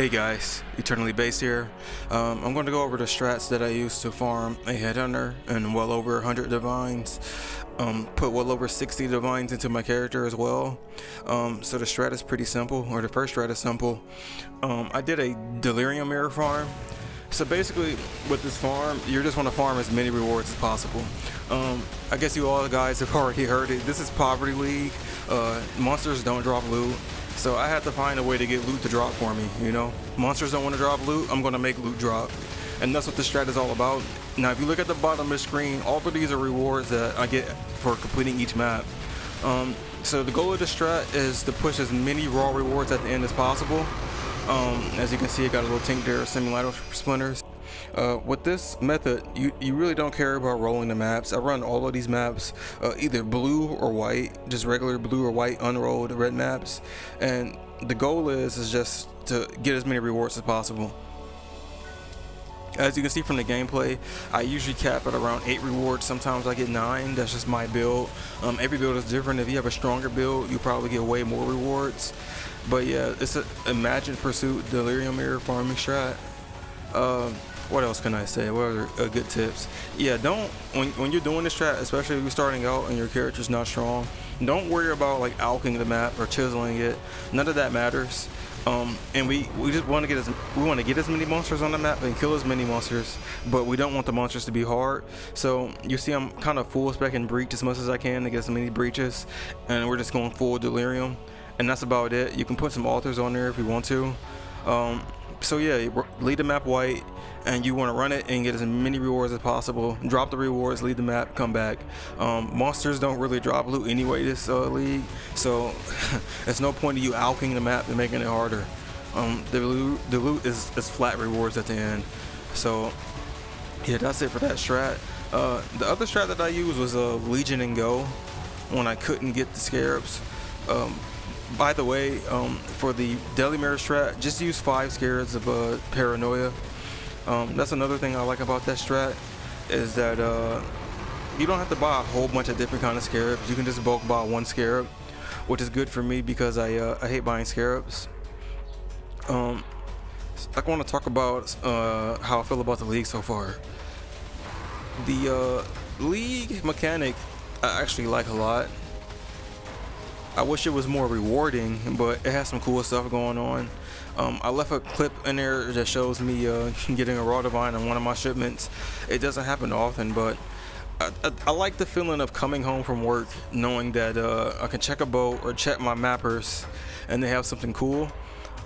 Hey guys, Eternally Based here. I'm going to go over the strats that I use to farm a Headhunter and well over 100 divines. Put well over 60 divines into my character as well. So the strat is pretty simple, or the first strat is simple. I did a Delirium Mirror farm. So basically with this farm, you just want to farm as many rewards as possible. I guess you all guys have already heard it. This is Poverty League. Monsters don't drop loot. So I had to find a way to get loot to drop for me, you know? Monsters don't want to drop loot, I'm going to make loot drop. And that's what this strat is all about. Now if you look at the bottom of the screen, all of these are rewards that I get for completing each map. So the goal of the strat is to push as many raw rewards at the end as possible. As you can see, I got a little tank there, semi-light splinters. With this method, you really don't care about rolling the maps. I run all of these maps either blue or white, just regular blue or white unrolled red maps, and the goal is just to get as many rewards as possible. As you can see from the gameplay, I usually cap at around 8 rewards. Sometimes I get 9. That's just my build. Every build is different. If you have a stronger build, you probably get way more rewards. But yeah, it's an Imagined Pursuit Delirium Mirror farming strat. What else can I say? What are good tips? Yeah, when you're doing this strat, especially if you're starting out and your character's not strong, don't worry about like alching the map or chiseling it. None of that matters. And we just want to get as many monsters on the map and kill as many monsters, but we don't want the monsters to be hard. So you see I'm kind of full specking breach as much as I can to get as many breaches, and we're just going full delirium, and that's about it. You can put some altars on there if you want to. So yeah, lead the map white, and you want to run it and get as many rewards as possible. Drop the rewards, leave the map, come back. Monsters don't really drop loot anyway this league, so there's no point of you alching the map and making it harder. The loot is flat rewards at the end. So yeah, that's it for that strat. The other strat that I used was Legion and Go when I couldn't get the scarabs. By the way, for the Daily Mirror strat, just use 5 scarabs of Paranoia. That's another thing I like about that strat, is that you don't have to buy a whole bunch of different kind of scarabs. You can just bulk buy 1 scarab, which is good for me because I hate buying scarabs. I want to talk about how I feel about the league so far. The league mechanic I actually like a lot. I wish it was more rewarding, but it has some cool stuff going on. I left a clip in there that shows me getting a raw divine on one of my shipments. It doesn't happen often, but I like the feeling of coming home from work knowing that I can check a boat or check my mappers and they have something cool.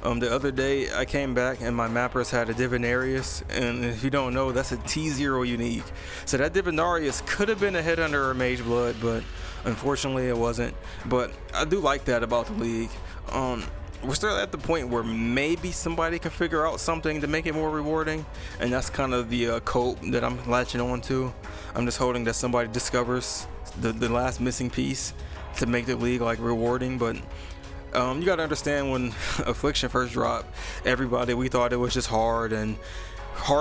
The other day I came back and my mappers had a Divinarius, and if you don't know, that's a T0 unique. So that Divinarius could have been a Headhunter or a Mage Blood, but unfortunately it wasn't. But I do like that about the league. We're still at the point where maybe somebody can figure out something to make it more rewarding, and that's kind of the cope that I'm latching on to. I'm just hoping that somebody discovers the last missing piece to make the league like rewarding. But you gotta understand, when Affliction first dropped, we thought it was just hard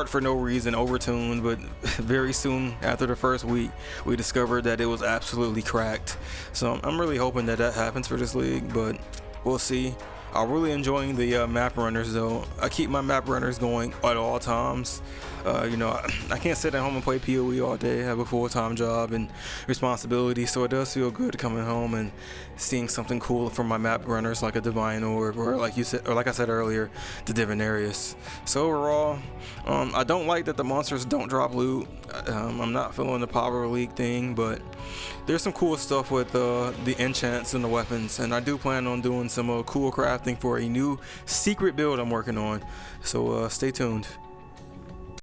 for no reason, overtuned, but very soon after the first week we discovered that it was absolutely cracked. So I'm really hoping that happens for this league, but we'll see. I'm really enjoying the map runners though. I keep my map runners going at all times. You know, I can't sit at home and play PoE all day. I have a full-time job and responsibility, so it does feel good coming home and seeing something cool from my map runners, like a Divine Orb, or like you said, or like I said earlier, the Divinarius. So overall, I don't like that the monsters don't drop loot. I'm not feeling the Power League thing, but there's some cool stuff with the enchants and the weapons, and I do plan on doing some cool crafting for a new secret build I'm working on. So stay tuned.